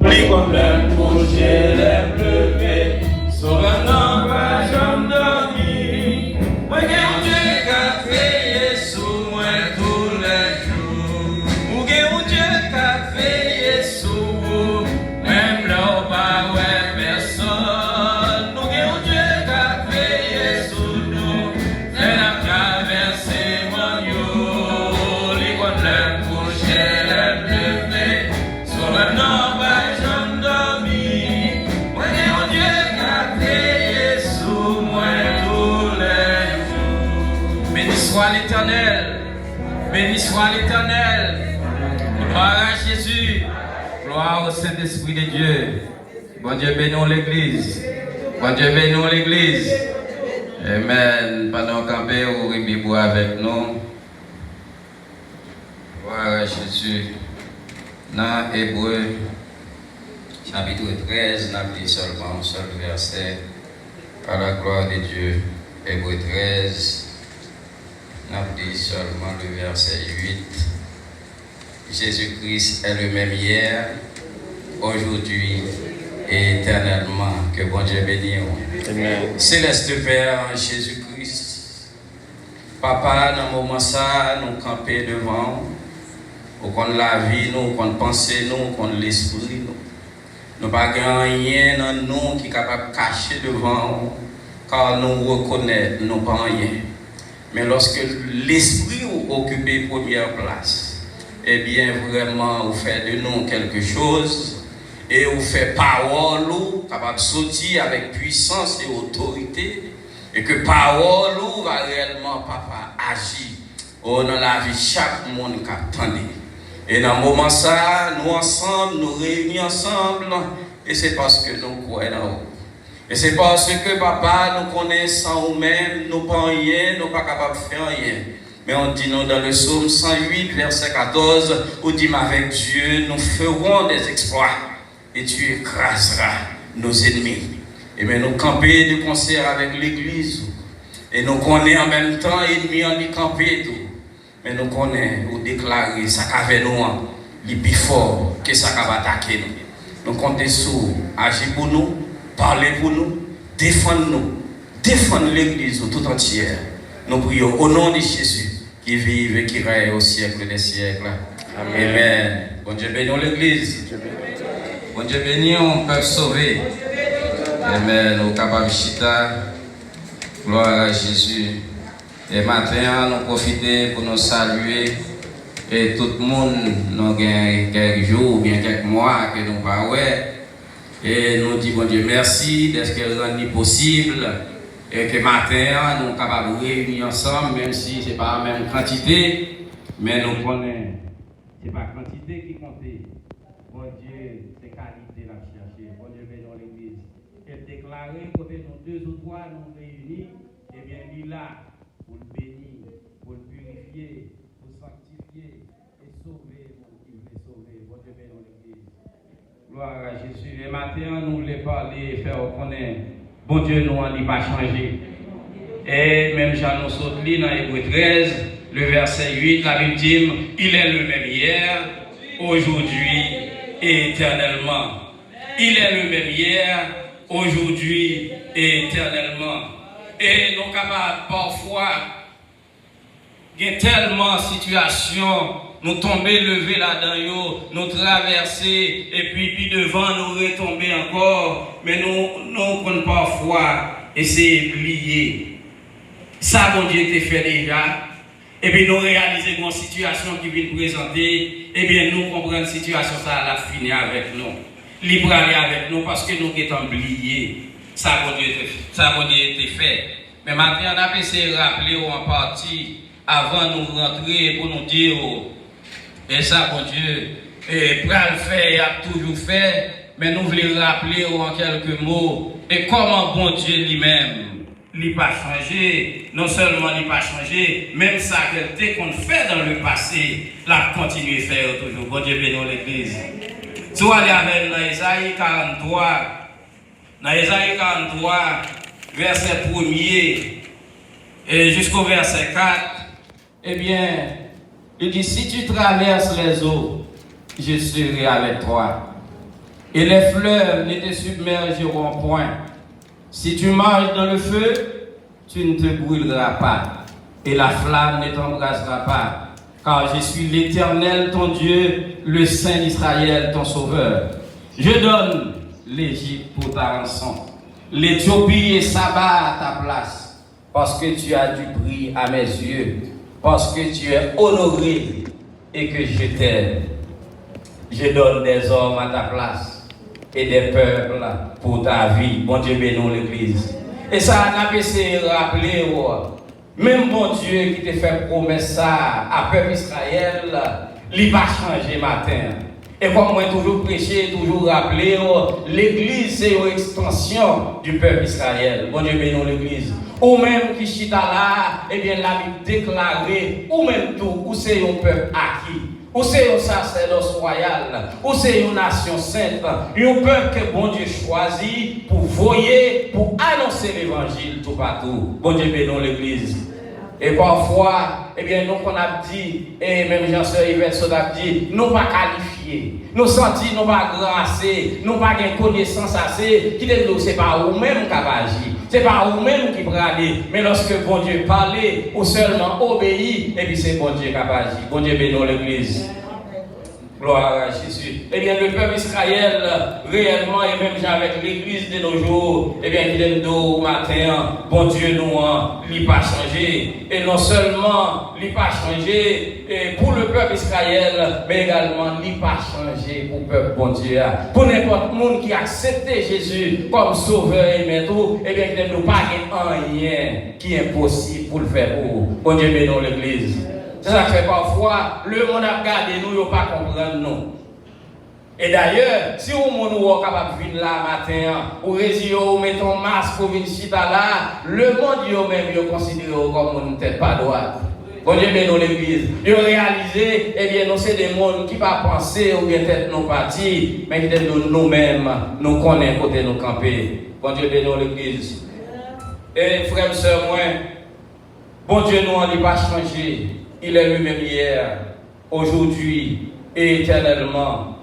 Les problèmes bouger, les pleurer, sur un endroit, j'en dormi. Moi, j'ai Dieu qui a veillé sur moi tous les jours. Ou Dieu qui a veillé sur vous, même là où pas ouais personne. Ou Dieu qui a veillé sur nous, c'est la traversée mon yo. Les problèmes bouger, les pleurer, sur un endroit. Soit l'Éternel, béni soit l'Éternel, gloire à Jésus, gloire au Saint-Esprit de Dieu. Bon Dieu bénisse l'Église, bon Dieu bénisse l'Église. Amen. Pendant campé, vous ribibou avec nous. Gloire à Jésus. Dans Hébreu, chapitre 13, nous dit seulement un seul verset, à la gloire de Dieu. Hébreu 13. On dit seulement le verset 8. Jésus-Christ est le même hier, aujourd'hui et éternellement. Que bon Dieu bénisse. Amen. Céleste Père, Jésus-Christ, Papa, dans le moment ça, nous camper devant, nous connaissons la vie, nous connaissons penser, nous connaissons l'esprit. Nous n'avons pas rien dans nous qui est capable de cacher devant, car nous reconnaissons, nous pas rien. Mais lorsque l'esprit occupe première place, eh bien vraiment, vous faites de nous quelque chose et vous faites parole capable de sortir avec puissance et autorité et que parole va réellement, Papa, agir dans la vie de chaque monde qui attendait. Et dans le moment ça, nous ensemble, nous réunis ensemble et c'est parce que nous croyons en vous. Et c'est parce que, Papa, nous connaissons nous-mêmes, nous ne pas rien, nous ne pas capables de faire rien. Mais on dit nous dans le psaume 108, verset 14, on dit avec Dieu, nous ferons des exploits et tu écraseras nos ennemis. Et bien nous camper de concert avec l'Église. Et nous connaissons en même temps ennemis en y camper tout. Mais nous connaissons ou déclarer ça qu'avec nous, les plus fort que ça va attaquer nous. Nous comptons sur agir pour nous. Parlez pour nous, défendre l'Église tout entière. Nous prions au nom de Jésus qui vive et qui règne au siècle des siècles. Amen. Amen. Bon Dieu bénisse l'Église. Bon Dieu bénisse, on peut sauver. Amen. Au capable chita. Gloire à Jésus. Et maintenant, nous profitons pour nous saluer. Et tout le monde, nous avons quelques jours ou bien quelques mois que nous parlons. Et nous disons, bon Dieu, merci d'être rendu possible et que matin, nous sommes capables de réunir ensemble, même si ce n'est pas la même quantité, mais nous connaissons. Ce n'est pas la quantité qui compte. Bon Dieu, c'est qualité la chercher. Bon Dieu, venez dans l'Église. Et déclarer que nous deux ou trois nous réunis, et bien, il est là pour le bénir, pour le purifier, pour sanctifier et sauver, mon Dieu, sauver. Bon Dieu, venez dans l'Église. Gloire à Jésus. Les matins, nous voulons parler et faire reconnaître. Bon Dieu, nous n'avons pas changé. Et même Jean nous saute dans Hébreu 13, le verset 8, la Bible dit, il est le même hier, aujourd'hui et éternellement. Il est le même hier, aujourd'hui et éternellement. Et nous sommes capables parfois, il y a tellement de situations, nous tomber, lever là-dedans, nous traverser, et puis devant, nous retomber encore. Mais nous prenons parfois essayer d'oublier. Ça, mon Dieu, t'es fait déjà. Et puis nous réaliser une situation qui vient présenter. Et bien, nous comprenons la situation, ça va finir avec nous. Libre aller avec nous parce que nous sommes oubliés. Ça, mon Dieu, était fait. Mais maintenant, on a essayé de rappeler en partie, avant de nous rentrer, pour nous dire, et ça, mon Dieu, et pour le faire, il a toujours fait, mais nous voulons rappeler en quelques mots, et comment bon Dieu lui-même, il n'a pas changé, non seulement il n'a pas changé, même ça qu'on fait dans le passé, l'a continué à faire toujours. Bon Dieu bénisse l'Église. Si vous allez avec dans Isaïe 43, verset 1er, et jusqu'au verset 4, eh bien, Il dit, si tu traverses les eaux, je serai avec toi. Et les fleuves ne te submergeront point. Si tu marches dans le feu, tu ne te brûleras pas. Et la flamme ne t'embrasera pas. Car je suis l'Éternel, ton Dieu, le Saint d'Israël, ton Sauveur. Je donne l'Égypte pour ta rançon, l'Éthiopie et Saba à ta place, parce que tu as du prix à mes yeux, parce que tu es honoré et que je t'aime. Je donne des hommes à ta place et des peuples pour ta vie. Bon Dieu bénisse l'Église. Et ça, on a essayé de rappeler, même bon Dieu qui te fait promesse ça à peuple Israël, il va changer matin. Et comme moi toujours prêché, toujours rappelé, l'Église c'est une extension du peuple Israël. Bon Dieu bénisse l'Église. Ou même qui chita là, eh bien la Bible déclarée, ou même tout, ou c'est un peuple acquis, ou c'est un sacerdoce royal, ou c'est une nation sainte, un peuple que bon Dieu choisit pour voyer, pour annoncer l'évangile tout partout. Bon Dieu bénisse l'Église. Et parfois, eh bien, nous qu'on a dit, et même Jean-Sœur Yvette a dit, nous pas qualifiés, nous sentis, nous pas grand assez, nous pas de connaissance assez, qui dit, c'est pas vous-même qui avez agi, c'est pas vous-même qui prenez, mais lorsque bon Dieu parlait, ou seulement obéit, et puis c'est bon Dieu qui a agi. Bon Dieu bénisse l'Église. Gloire à Jésus. Eh bien, le peuple Israël, réellement, et même avec l'Église de nos jours, eh bien, qui est au matin, bon Dieu nous, il n'a pas changé. Et non seulement, il n'a pas changé pour le peuple Israël, mais également, il n'a pas changé pour le peuple, bon Dieu. Pour n'importe monde qui a accepté Jésus comme sauveur et maître, eh bien, il n'a pas rien qui est impossible pour le faire pour. Bon Dieu bénisse l'Église. C'est ça que fait parfois, le monde a regardé nous, il n'a pas comprendre nous. Et d'ailleurs, si vous êtes capable de venir là matin, ou résident, mettez un masque pour venir ici là, le monde même considéré comme une tête pas droite. Bon Dieu bénisse l'Église. Ils ont réalisé, eh bien, nous c'est des mondes qui ne pas penser ou bien tête nos partis, mais qui nous-mêmes, nous connaissons côté nous camper. Bon Dieu bénisse l'Église. Et frères et sœurs, moi, bon Dieu nous n'a pas changé. Il est lui-même hier, aujourd'hui et éternellement.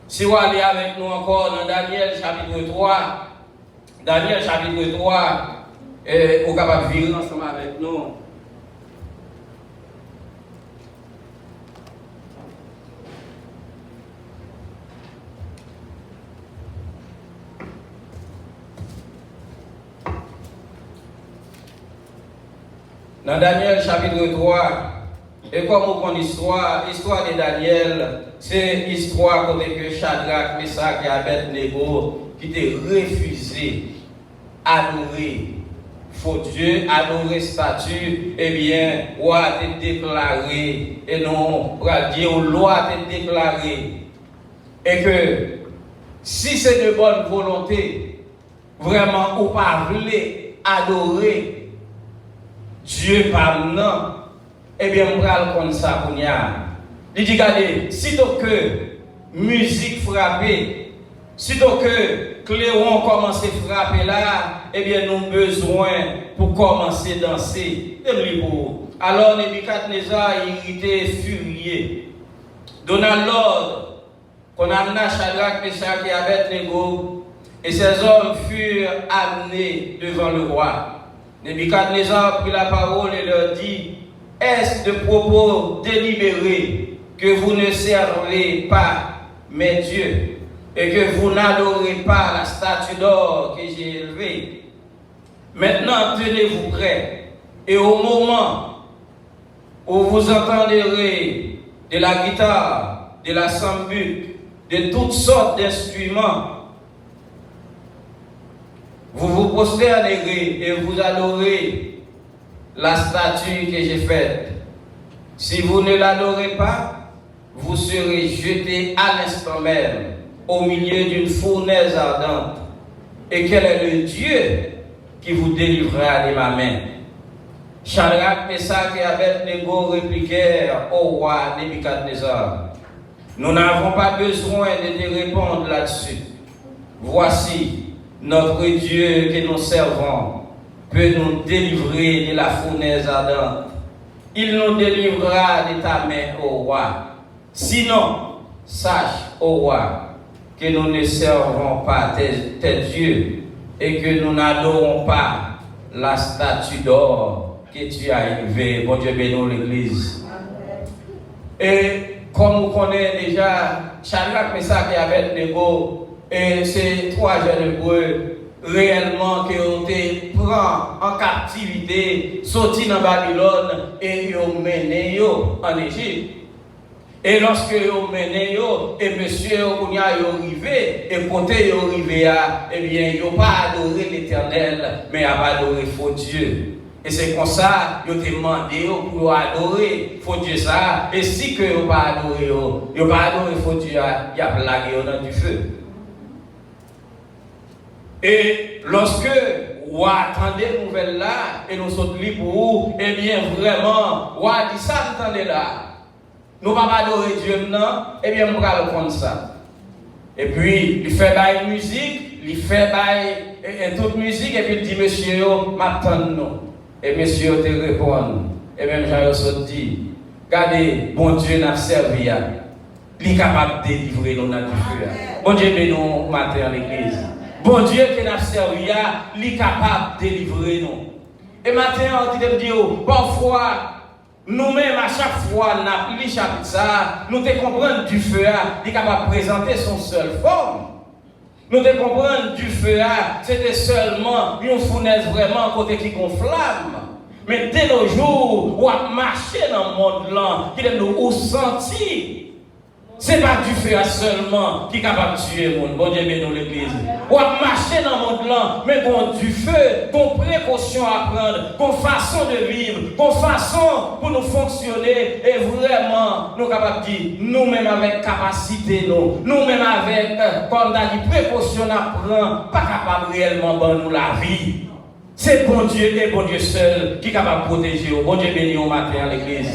Si vous allez avec nous encore dans Daniel chapitre 3, Daniel chapitre 3, vous êtes capable de vivre ensemble avec nous. Dans Daniel chapitre 3, et comme on connaît l'histoire de Daniel, c'est l'histoire côté que Shadrach, Meshach et Abednego qui étaient refusé adorer faux Dieu, adorer statue, eh bien, roi a été déclaré, et non, dire loi a été déclarée, et que si c'est de bonne volonté, vraiment, ou pas voulez adorer Dieu par nom, eh bien, on va le comme ça pour nous. Il dit, regardez, sitôt que musique frappée, sitôt que Cléon commence à frapper là, eh bien, nous avons besoin pour commencer à danser. Alors, Nebuchadnezzar, il était furieux. Donna l'ordre qu'on amena Shadrach, Meshach et Abednego, et ces hommes furent amenés devant le roi. Nebuchadnezzar prit la parole et leur dit, est-ce de propos délibérés que vous ne servez pas mes dieux et que vous n'adorez pas la statue d'or que j'ai élevée? Maintenant, tenez-vous prêts, et au moment où vous entendrez de la guitare, de la sambuc, de toutes sortes d'instruments, vous vous prosternerez et vous adorez la statue que j'ai faite. Si vous ne l'adorez pas, vous serez jeté à l'instant même au milieu d'une fournaise ardente. Et quel est le Dieu qui vous délivrera de ma main? Shadrach, Meshach et Abednego répliquèrent au roi Nebuchadnezzar, nous n'avons pas besoin de te répondre là-dessus. Voici, notre Dieu que nous servons peut nous délivrer de la fournaise ardente. il nous délivrera de ta main, ô roi. Sinon, sache, ô roi, que nous ne servons pas tes dieux et que nous n'adorons pas la statue d'or que tu as élevée. Bon Dieu bénisse l'Église. Et comme vous connaissez déjà, Shadrach, Meshach et Abednego, et ces trois jeunes hébreux, réellement qui ont été pris en captivité, sortis dans Babylone et ils ont mené en Égypte. Et lorsque ils ont mené, et monsieur Ounia est arrivé, et côté est arrivé, eh bien, ils n'ont pas adoré l'Éternel, mais ils ont adoré faux Dieu. Et c'est comme ça, ils ont demandé pour adorer faux Dieu ça, et si que ils n'ont pas adoré faux Dieu, il y a blagué dans du feu. Et lorsque on attendait la nouvelle là, et nous sommes libres pour vous, eh bien, vraiment, on a dit ça, vous attendez là. Nous ne pouvons pas adorer Dieu maintenant, eh bien, nous allons prendre ça. Et puis, il fait bail musique, il fait bail toute musique, et puis il dit, monsieur, m'attendons. Et monsieur te répond. Et même Jean-Yosef dit, regardez, bon Dieu n'a servi à. Il est capable de délivrer nous dans le feu. Bon Dieu bénit nous matin à l'église. Bon Dieu qui n'a servi à, il est capable de délivrer nous. Et maintenant, on dit, parfois, nous-mêmes, à chaque fois, nous avons lu chapitre ça, nous te comprenons du feu, il est capable de présenter son seule forme. Nous te comprenons du feu, c'était seulement une fournaise vraiment côté qui gonflamme. Mais dès nos jours, on a marché dans le monde là, qui nous sentir. Ce n'est pas du feu seulement qui est capable de tuer le monde. Bon Dieu bénisse l'église. On a marché dans le monde là, mais bon du feu, bon précaution à prendre, bon façon de vivre, bon façon pour nous fonctionner. Et vraiment, nous sommes capables de dire, nous-mêmes avec capacité, nous-mêmes avec, comme on a dit, précaution à prendre, pas capable réellement de nous la vie. C'est bon Dieu et bon Dieu seul qui est capable de protéger. Bon Dieu bénisse au matin à l'église.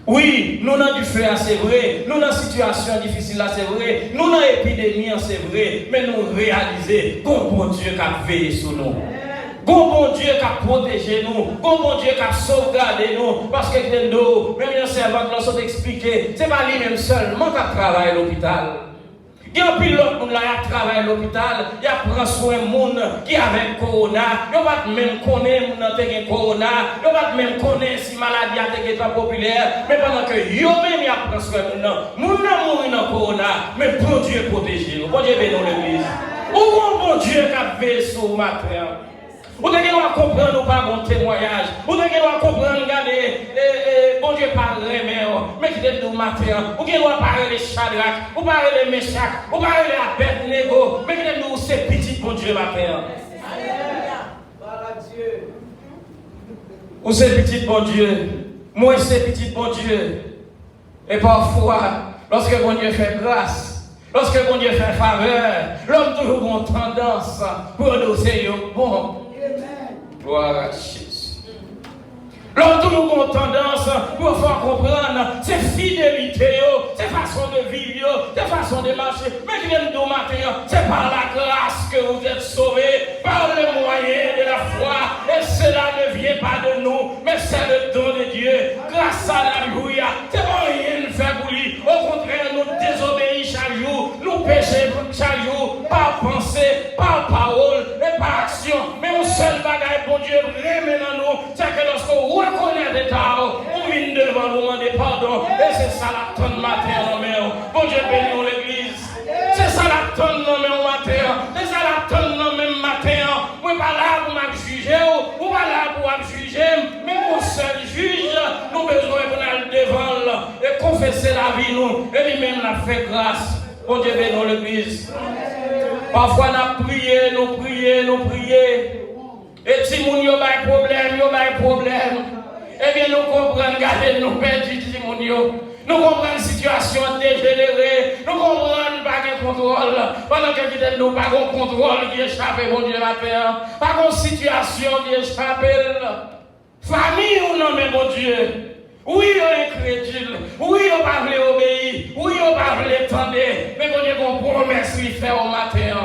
Oui, nous avons du feu, c'est vrai. Nous avons une situation difficile, c'est vrai. Nous avons une épidémie, c'est vrai. Mais nous réalisons qu'on bon Dieu qui a veillé sur nous. Qu'on bon Dieu qui a protégé nous. Qu'on bon Dieu qui a sauvegardé nous. Parce que nous, même les servants qui nous ont expliqué, ce n'est pas lui-même seulement qui a travaillé à l'hôpital. Il y a un pilote qui travaille à l'hôpital, il y a pris soin de monde qui avait corona, il n'y a pas même connaître le corona, il n'y a pas même connaître si maladie a été populaire, mais pendant que il même a pris soin de monde mourir dans corona, mais bon Dieu protégé, bon Dieu bénit l'église. Où bon Dieu qui a veillé sur le matin. Vous devez comprendre, nous pas bon témoignage. Vous devez comprendre, regardez, bon Dieu parle mais qui est du matin. Vous devez parler les Shadrach, vous parlez les Meshach, vous parlez les Abednego, mais qui est nous ces petits bon Dieu matin. Ou ces petits bon Dieu, moi ces petits bon Dieu. Et parfois, lorsque bon Dieu fait grâce, lorsque bon Dieu fait faveur, l'homme toujours a tendance pour endosser bon. Gloire à Jésus. L'homme toujours a tendance pour faire comprendre ses fidélités, ses façons de vivre, ses façons de marcher. Mais qui vient de matin, c'est par la grâce que vous êtes sauvés, par le moyen de la foi. Et cela ne vient pas de nous, mais c'est le don de Dieu. Grâce à l'Alléluia. C'est pas rien de faire pour lui. Au contraire, nous désobéissons chaque jour, nous péchons chaque jour, par pensée, par parole et par action. Mais un seul bagage, bon Dieu, remet dans nous, c'est que lorsqu'on reconnaît des tares, on vient devant nous demander pardon. Et c'est ça la tonne matin dans mes. Bon Dieu bénit l'église. C'est ça la tonne dans mes matin. C'est ça la tonne dans mes matin. Moi pas là pour me juger, ou pas là pour me juger, mais mon seul juge, nous besoin de aller devant et confesser la vie nous. Et lui-même l'a fait grâce. Bon Dieu bénit l'église. Parfois nous prions. Et si nous avons un problème, eh bien nous comprenons, regardez, nous perdons Timonio. Nous comprenons la situation dégénérée. Nous comprenons pas de contrôle. Pendant que nous pas de contrôle qui échappe, mon Dieu, la paix. Pas de situation qui échappe. Famille ou non, mais mon Dieu. Oui, on est crédule. Oui, on va obéir. Oui, on va tendre. Mais mon Dieu, qu'on promesse lui faire au matin.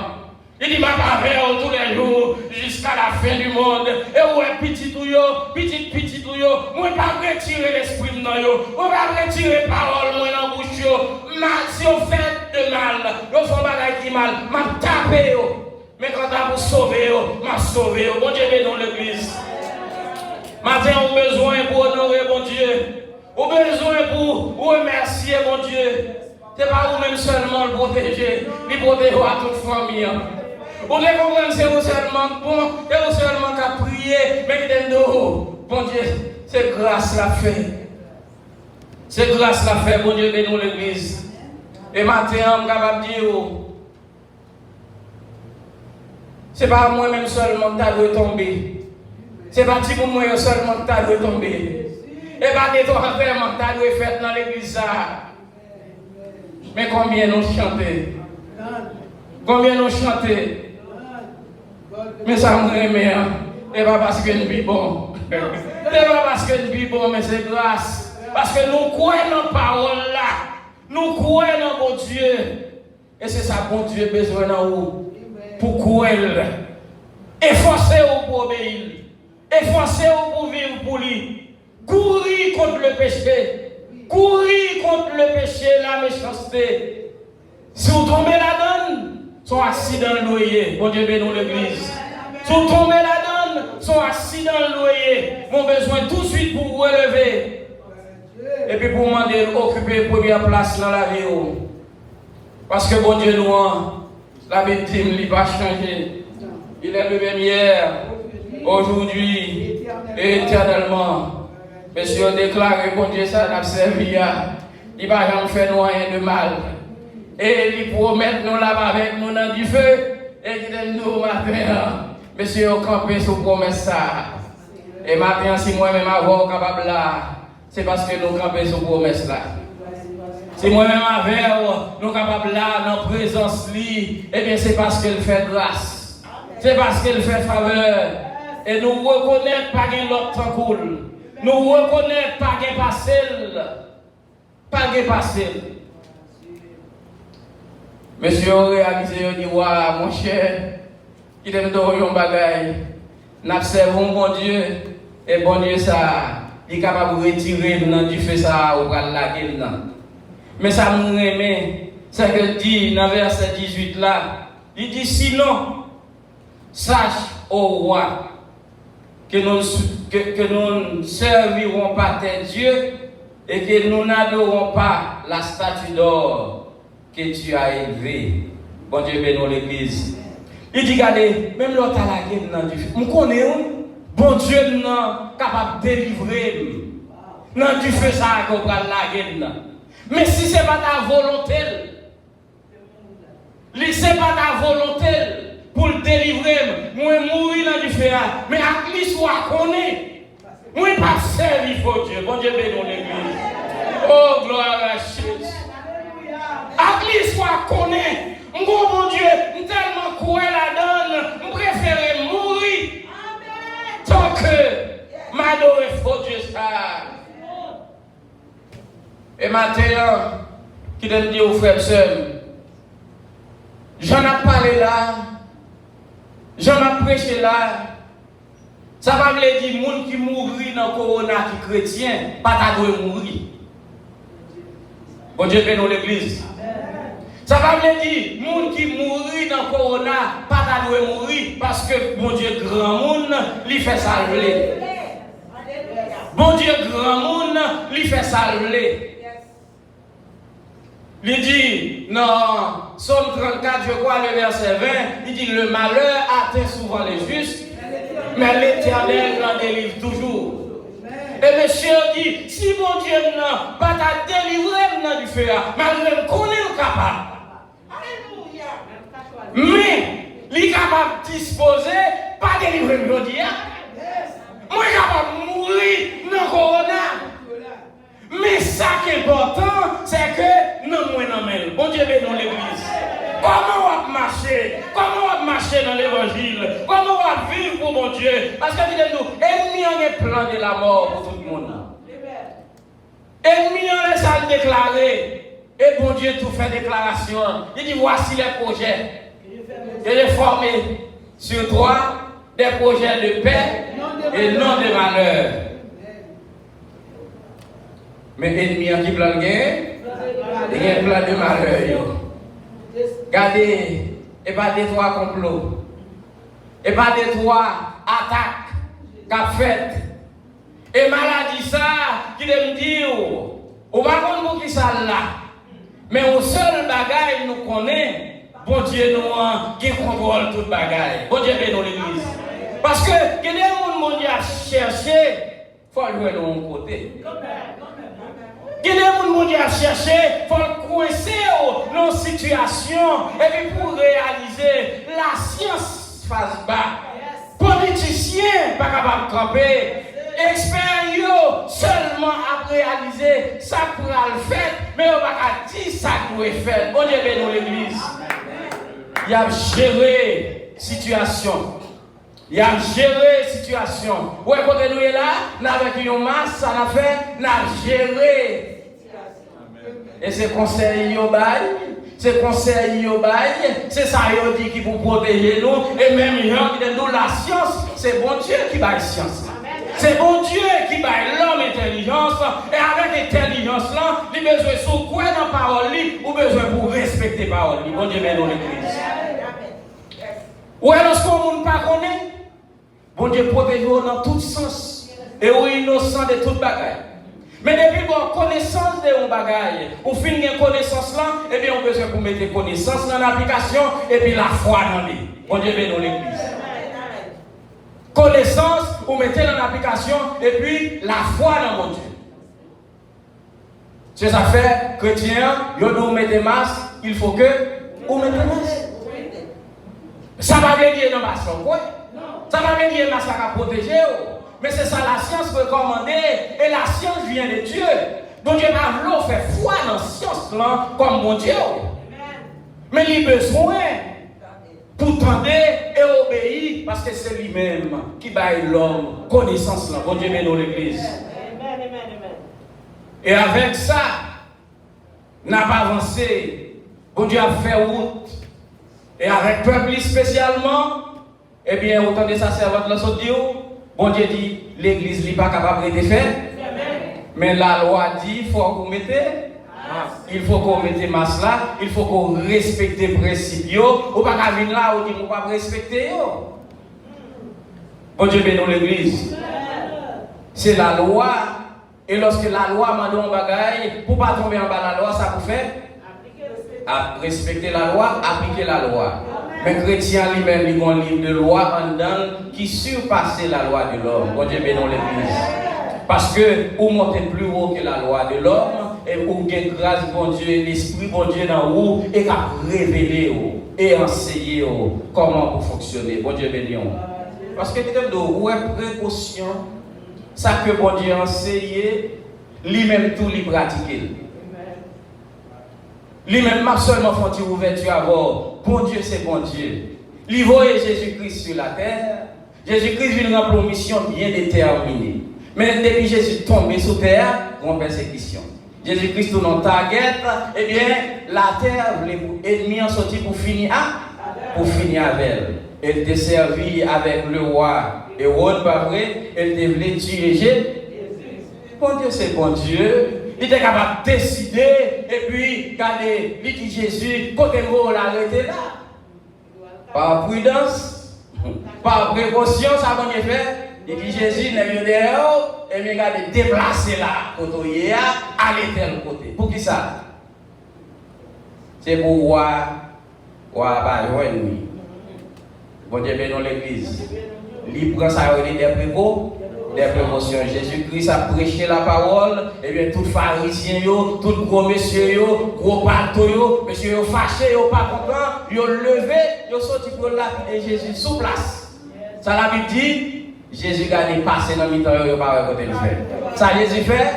Il dit, ma parole tous les jours, jusqu'à la fin du monde. Et où est petit tout yo, petit tout yo, moi pas retirer l'esprit dans yo, moi pas retirer parole moi dans bouche yo. Si on fait de mal, on fait bagay qui mal, m'a tapé yo. Mais quand on vous sauver yo, m'a sauvé yo. Bon Dieu bénit dans l'église. Matin, on a besoin pour honorer bon Dieu. On a besoin pour remercier bon Dieu. Ce n'est pas vous-même seulement le protéger, il protège à toute famille. Vous devez comprendre que c'est vous seulement bon, et vous seulement qu'à prier, mais qui dit bon Dieu, c'est grâce la fait. C'est grâce la fait, bon Dieu, de nous l'église. Et maintenant, je suis capable de dire, c'est pas moi-même seulement qui dois tomber. C'est pas pour moi seulement qui dois tomber. Et pas des trois vraiment qui dois faire dans l'église. Mais combien nous chantons? Combien nous chantons? Mais ça me remet, hein? Et pas parce que nous vivons bon. Et pas parce que nous vivons bon, mais c'est grâce. Parce que nous croyons dans la parole là. Nous croyons dans mon Dieu. Et c'est ça, bon Dieu, besoin dans vous. Pour croire. Efforcez-vous pour obéir. Efforcez-vous pour vivre pour lui. Courir contre le péché. Courir contre le péché, la méchanceté. Si vous tombez là-dedans, sont assis dans le loyer. Bon Dieu bénit l'église. Si vous tombez là-dedans, sont assis dans le loyer. Mon besoin tout de suite pour vous relever. Et puis pour demander d'occuper la première place dans la vie. Parce que bon Dieu nous, la victime ne va pas changer. Il est le même hier, aujourd'hui et éternellement. Monsieur, on déclare que bon Dieu, ça n'a servi à. Il ne va jamais faire nous rien de mal. Et il promet nous là-bas avec nous dans du feu. Et il dit nous matin, monsieur, on campe sous promesse ça. Et maintenant, si moi-même avant capable là, c'est parce que nous campons sous promesse là. Si moi-même avec nous capables là, dans la présence li, eh bien c'est parce qu'elle fait grâce. C'est parce qu'elle fait faveur. Et nous reconnaissons pas qu'il l'autre temps cool. Nous reconnaissons pas qu'il passé. Pas qu'il passé. Monsieur a réalisé, il dit, voilà, mon cher, il aime donner un bagage. Nous observons bon Dieu, et bon Dieu, ça, il est capable de retirer du feu ça, ou de la gueule. Mais ça nous remet, c'est que dit dans verset 18 là, il dit, sinon, sache au roi que nous ne servirons pas tes dieux et que nous n'adorons pas la statue d'or que tu as élevée. Bon Dieu bénit l'église. Il dit, regardez, même l'autre à la guerre dans du feu. On connaît, bon Dieu est capable de délivrer dans du feu ça qu'on prend la guerre. Mais si ce n'est pas ta volonté, si ce n'est pas ta volonté pour le délivrer, moi mourir dans du feu, mais à qui soit connaît, moi pas servir pour Dieu. Bon Dieu bénit l'église. Oh gloire à Jésus. À qui soit connaît, mon Dieu, tellement quoi la donne, je préfère mourir tant que m'adorer pour Dieu ça. Et maintenant, qui donne dire aux frères et sœurs, j'en ai parlé là, j'en ai prêché là, ça va me dire, les gens qui mourent dans le corona, qui chrétien, pas ta doit mourir. Bon Dieu bénit l'église. Ça va me dire, les gens qui mourent dans le corona, pas ta doit mourir, parce que bon Dieu grand monde, lui fait salver. Bon Dieu grand monde, lui fait salver. Il dit, non, Somme 34, je crois, le verset 20, il dit, le malheur atteint souvent les justes, mais l'Éternel en délivre toujours. Et monsieur dit, si mon Dieu n'a pas ta délivré du feu, malgré qu'on est capable. Mais, il est capable de disposer, pas délivrer le Dieu. Moi, je suis capable de mourir dans le corona. Mais ça qui est important, c'est que nous sommes bon Dieu bénit l'église. Comment on va marcher? Comment on va marcher dans l'évangile? Comment on va vivre pour mon Dieu? Parce que nous, ennemi a un plan de la mort pour tout le monde. Ennemi a laissé le déclarer. Et bon Dieu tout fait déclaration. Il dit voici les projets. Je l'ai formé sur toi des projets de paix et non de malheur. Mais l'ennemi qui plan de gain, il y a un plan de malheur. Regardez, et pas des trois complots, et pas des trois attaques qu'a fait. Et maladie ça, qui me dit, on va comprendre qui ça là. Mais au seul bagage nous connaît, bon Dieu nous qui contrôle toute bagaille. Bon Dieu bénit l'église. Parce que quand les gens qui cherché, il faut le jouer de mon côté. Quand les gens qui cherché, il faut le coincer dans une situation. Et puis pour réaliser, la science face bas. Politicien pas capable de camper. Expert seulement à réaliser ça pour le faire, mais on va pas dire ça pour le faire. Bon Dieu bénit l'église. Il a géré situation. Il a géré situation. Ouais, quand nous est là, avec une masse, ça a fait, n'a géré. Et c'est conseil yo bail, c'est conseil yo bail, c'est ça yo dit qui pour protéger nous et même gens qui nous la science, c'est bon Dieu qui bail science. C'est bon Dieu qui baille l'homme intelligence et avec intelligence là, il a besoin de sous quoi dans la parole ou besoin pour respecter la parole. Bon Dieu bénit l'église. Ou est lorsqu'on ne pas connaît, bon Dieu protège dans tout sens et ou innocent de toute bagaille. Mais depuis qu'on connaissance de un bagaille, ou fin une connaissance là, et bien on a besoin pour mettre connaissance dans l'application et puis la foi dans lui. Bon Dieu bénit l'église. Connaissance, vous mettez dans l'application et puis la foi dans mon Dieu. C'est ça fait, chrétien, vous mettez masque, il faut que vous mettez masque. Ça va venir dans masque, quoi? Ça va venir masque à protéger. Mais c'est ça la science recommandée et la science vient de Dieu. Donc Dieu va vouloir faire foi dans la science là, comme mon Dieu. Mais il a besoin pour tendre et obéir parce que c'est lui-même qui baille l'homme connaissance là. Bon Dieu bénit l'église. Et avec ça, n'a pas avancé. Bon Dieu a fait route. Et avec le peuple spécialement, eh bien, autant de ça servante là dit, bon Dieu dit, l'église n'est pas capable de faire. Mais la loi dit, il faut qu'on mette. Il faut qu'on mette masse là, il faut qu'on respecte les principes. Ou pas qu'à venir là, on dit qu'on ne peut pas respecter. Bon Dieu bénit l'église. C'est la loi. Et lorsque la loi m'a donné un bagage, pour ne pas tomber en bas de la loi, ça vous fait respecter la loi, appliquer la loi. Mais chrétien lui-même, il a un livre de loi en dedans qui surpasse la loi de l'homme. Bon Dieu bénit l'église. Parce que vous montez plus haut que la loi de l'homme et vous avez grâce bon Dieu, l'esprit bon Dieu dans vous et a révélé et enseigné comment vous fonctionnez. Bon Dieu béni. Parce que vous avez précaution, ça que bon Dieu a enseigné, lui-même tout lui pratiquer. Lui-même m'a seulement fait une ouverture à voir. Bon Dieu c'est bon Dieu. Il voit Jésus-Christ sur la terre. Jésus-Christ vient remplir une mission bien déterminée. Mais depuis Jésus tombé sur terre, grande persécution. Jésus-Christ tourne en target, eh bien, la terre, les ennemis ont sorti pour finir avec elle. Elle était servie avec le roi Hérode, pas vrai? Elle devait tuer Jésus. Bon Dieu, c'est bon Dieu. Il était capable de décider, et puis, regardez, il dit Jésus, côté mot, l'arrêter là. Par prudence, par précaution, ça va bien faire. Il dit Jésus, n'est pas dehors, et bien il déplacer là, côté aller tel côté. Pour qui ça? C'est pour voir, pas joindre. Bon Dieu bénit l'église. Il prend ça des précautions. Jésus-Christ a prêché la parole, et bien tout pharisien, tout gros monsieur, gros bateau, monsieur fâché, pas content, ils ont levé, ils ont sorti pour lapider Jésus sous place. Ça la Bible dit. Jésus a dépassé dans le temps, il n'a pas côté de faire. Ça, Jésus fait?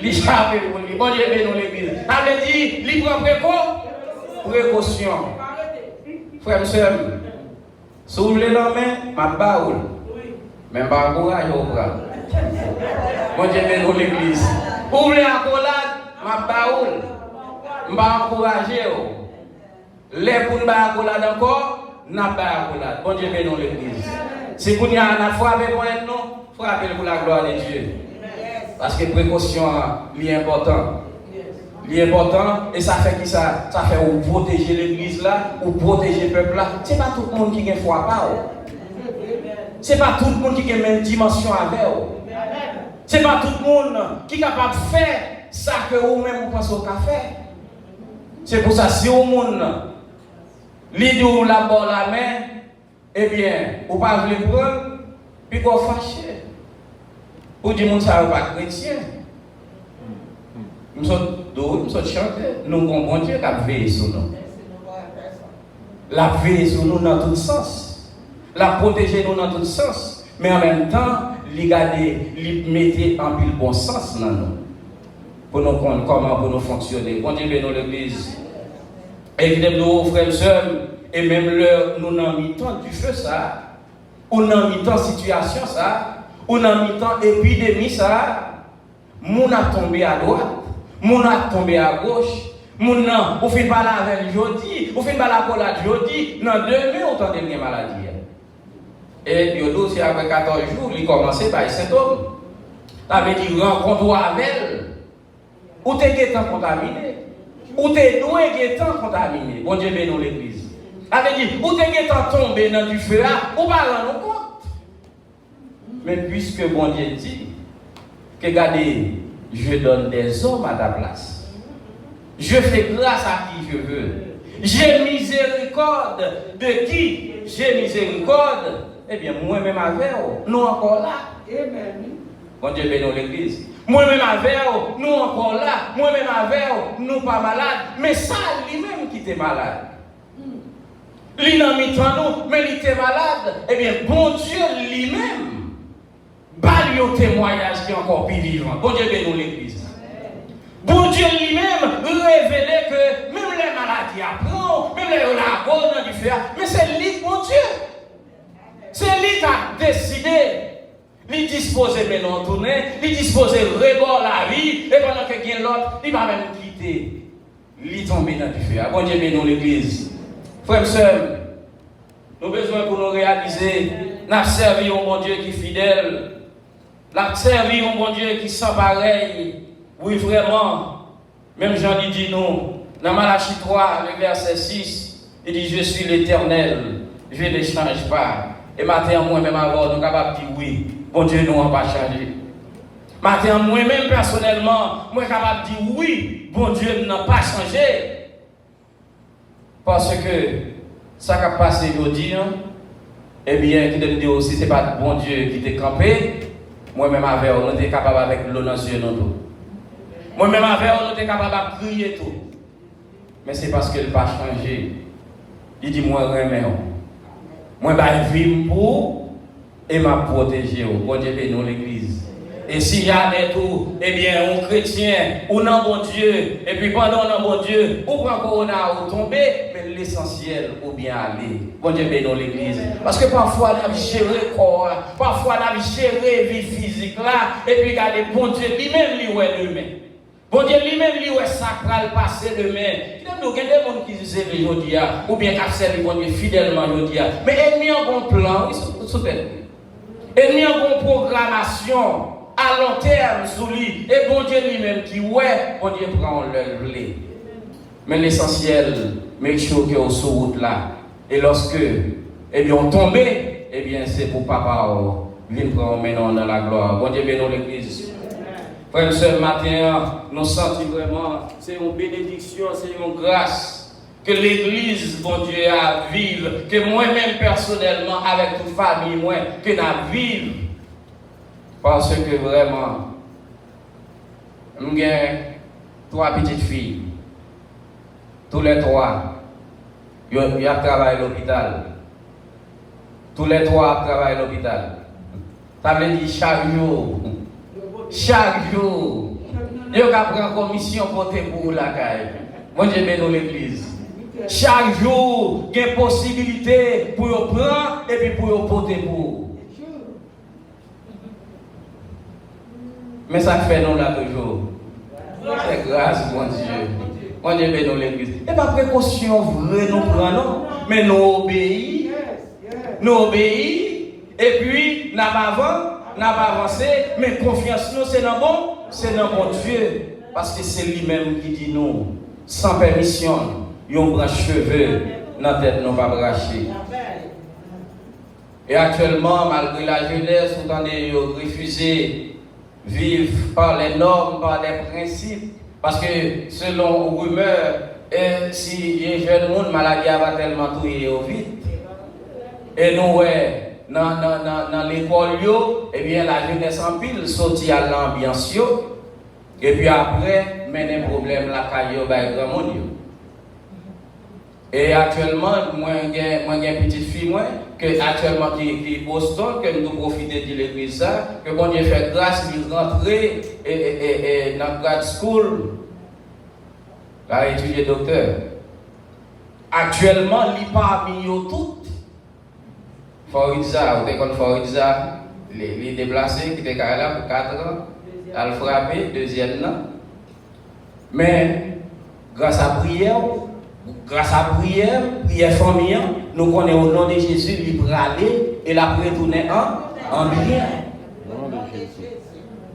Il chape pour lui. Bon Dieu bénit l'église. Ça veut dire, il prend précaution. Frère, soeur, si vous voulez l'homme, ma baoule. Mais pas encourage au bras. Bon Dieu bénit l'église. Vous voulez accolade, ma baoule. Je vais encourager. Les pour nous accolade encore, n'a pas accolade. Bon Dieu bénisse l'église. Si vous n'y a frappé pour être non, frappez pour la gloire de Dieu. Parce que précaution est important. L'important, et ça fait qui ça? Ça fait ou protéger l'église là, ou protéger le peuple là. C'est pas tout le monde qui a foi pas. C'est pas tout le monde qui a la même dimension avec. C'est pas tout le monde qui est capable de faire ça que vous-même vous pensez au café. C'est pour ça, si au monde, l'idée ou la bonne la main, eh bien, vous ne pouvez pas le prendre, puis vous fâchez. Pour dire que ça ne pas chrétien. Nous sommes chanter, nous comprenons Dieu qui a veillé sur nous. La veille sur nous dans tout sens. La protéger nous dans tout sens. Mais en même temps, les garder, les mettre en pile bon sens dans nous. Pour nous comprendre comment pour nous fonctionner. Bon Dieu bénisse l'église. Évidemment, nos frères et sœurs, et même l'heure, nous n'en mi-temps du feu ça, ou n'en mi-temps situation ça, ou n'en mi-temps épidémie ça, mon a tombé à droite, mon a tombé à gauche, mon a, ou fait pas la avec jeudi, ou fait pas la collade jeudi, dans 2 mois, autant de maladie. Et puis, aussi après 14 jours, il commençait par les symptômes. Ça veut dire rencontre avec elle. Ou t'es guettant contaminé, ou t'es doué guettant contaminé. Bon Dieu bénisse l'église. Ça veut dire, ou t'es guettant tombé dans du feu, ou pas rendre compte. Mais puisque bon Dieu dit, que regardez, je donne des hommes à ta place. Je fais grâce à qui je veux. J'ai miséricorde de qui j'ai miséricorde. Eh bien, moi-même avec vous, nous encore là. Bon Dieu bénisse l'église. Moi-même avec vous, nous encore là. Moi-même avec vous, nous pas malades. Mais ça, lui-même qui était malade. Lui n'a mis nous, mais il était malade. Eh bien, bon Dieu lui-même, pas lui au témoignage qui est encore plus vivant. Bon Dieu bénisse l'église. Bon Dieu lui-même révélait que même les maladies apprennent, même les lagos dans du feu, mais c'est lui, bon Dieu. C'est lui qui a décidé, il disposait maintenant tourner, il disposait rebord la vie, et pendant que quelqu'un l'autre, il va même quitter. Il tombe dans du feu. Bon Dieu bénisse l'église. Frères et sœurs, nous avons besoin pour nous réaliser, nous avons servi un bon Dieu qui est fidèle, nous avons servi un bon Dieu qui sent pareil. Oui, vraiment, même Jean dit nous, dans Malachie 3, le verset 6, il dit, je suis l'Éternel, je ne change pas. Et maintenant, moi-même, avant, nous sommes capables de dire oui, bon Dieu, nous n'avons pas changé. Maintenant, moi-même, personnellement, moi, capable de dire oui, bon Dieu n'a pas changé. Parce que ça qui a passé aujourd'hui, eh bien, qui te dit aussi, ce n'est pas bon Dieu qui t'a campé. Moi-même, avec, on était capable avec l'eau dans les yeux, non. Moi-même, avec, on était capable de crier tout. Mais c'est parce qu'il n'a pas changé. Il dit, moi, remets. Moi, je vis pour et m'a protégé. Bon Dieu bénisse l'église. Et si jamais tout, eh bien, un chrétien, ou non bon Dieu, et puis pendant non bon Dieu, ou prend corona ou tomber, mais l'essentiel, ou bien aller. Bon Dieu bénisse l'église. Parce que parfois, on a géré le corps, parfois, on a géré la vie physique là, et puis regardez, bon Dieu, lui-même, lui, ouais, demain. Bon Dieu lui-même, lui, ouais, ça va le passer demain. Il y a des gens qui disent aujourd'hui, ou bien qui ont servi bon Dieu fidèlement aujourd'hui. Mais ennemi a un bon plan, ennemi a une bonne programmation à long terme sur lui. Et bon Dieu lui-même qui, ouais, bon Dieu prend le blé. Mais l'essentiel, make sure que sur route là. Et lorsque, eh bien, on tombe, eh bien, c'est pour papa, venir prendre maintenant dans la gloire. Bon Dieu bénisse l'église. Frère et sœurs, matin, nous sentons vraiment, c'est une bénédiction, c'est une grâce que l'Église, bon Dieu, a vivre, que moi-même personnellement, avec toute famille, moi, que n'a vivre. Parce que vraiment, j'ai 3 petites filles. Tous les 3, ils travaillent à l'hôpital. Tous les 3 travaillent à l'hôpital. Ça veut dire chaque jour, il y a une commission pour la caille. Bon Dieu bénisse l'église. Chaque jour, il y a une possibilité pour vous prendre et puis pour vous porter pour. Mais ça fait nous là toujours. C'est grâce, bon Dieu. On dit ben dans l'église. Et pas précaution vraie nous prenons, mais nous obéissons. Nous obéissons et puis n'a pas avancé, mais confiance nous c'est dans bon Dieu parce que c'est lui-même qui dit nous sans permission, yon branche cheveux dans tête non pas braché. Et actuellement malgré la jeunesse, vous entendez refuser vivre par les normes, par les principes. Parce que selon rumeur, si un jeune monde maladie va tellement touiller au vite. Et nous, dans l'école, eh bien, la jeunesse en pile sortit à l'ambiance. Et puis après, mène un problème la caillou by grand monde. Et actuellement, moi, j'ai une petite fille, moi, que actuellement qui est Boston, que nous profitons de l'église, ça, que bon Dieu fait grâce, il rentrer dans grad school, à étudier docteur. Actuellement, il parmi eux toutes. Foridza, vous avez Foridza, les déplacés qui étaient là pour 4 ans, à le frapper, deuxième an. Mais grâce à prière, prière famille, nous connaissons au nom de Jésus, il peut aller et la retourner en bien.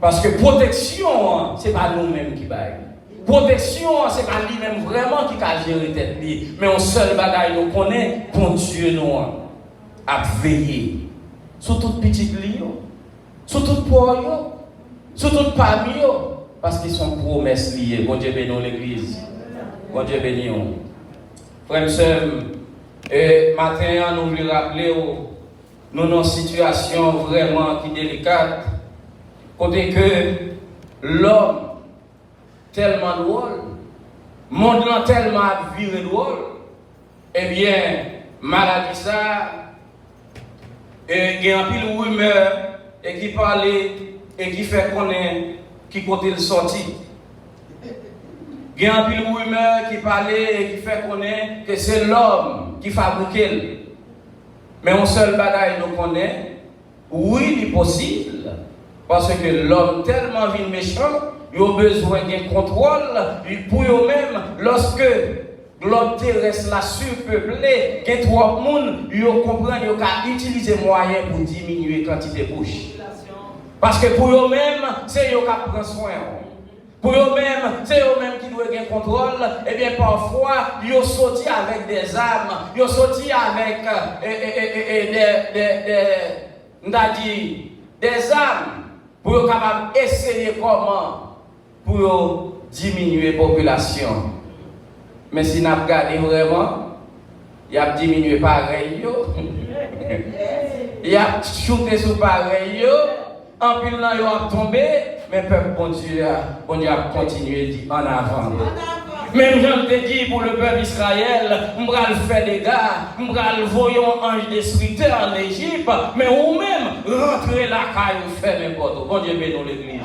Parce que protection, ce n'est pas nous-mêmes qui baillons. Protection, ce n'est pas lui-même vraiment qui a géré tête. Mais on seul bagaille, nous connaît, bon Dieu nous a veillé sur toute petite lion, sur toute poire, sur toute famille, parce qu'ils sont promesses liées. Bon Dieu bénisse l'église. Bon Dieu bénisse. Frères et sœurs, matin, nous voulons rappeler nous avons une situation vraiment qui délicate. Côté que l'homme, tellement drôle, monde tellement viré drôle, eh bien, maladie ça, et il y a un pile rumeur, et qui parle, et qui fait connaître, qui côté le sorti. Il y a un pile rumeur qui parle et qui fait connaître que c'est l'homme qui fabrique. Mais un seul bagaille nous connaît, oui, il est possible, parce que l'homme tellement vit méchant, il a besoin d'un contrôle pour eux-mêmes. Lorsque l'homme terrestre la surpeuplé, qu'il y a 3 personnes, ils comprennent qu'ils ont utilisé moyens pour diminuer la quantité de bouche. Parce que pour eux-mêmes, c'est eux qui prennent soin. Pour eux-mêmes, c'est eux-mêmes qui doivent avoir contrôle. Et bien parfois, ils ont sorti avec des armes, ils ont sorti avec des armes pour capable essayer comment pour diminuer la population. Mais si nous regardons vraiment, il a diminué pareil. Il a shooté sur pareil. En plus, il a tombé. Mais peuple, bon Dieu a continué de dire en avant. Même je te dis pour le peuple Israël, on va le faire des gars, on va le voyons ange destructeur en Égypte, mais ou même rentrer la caillou, faire n'importe quoi. Bon Dieu bénisse l'église.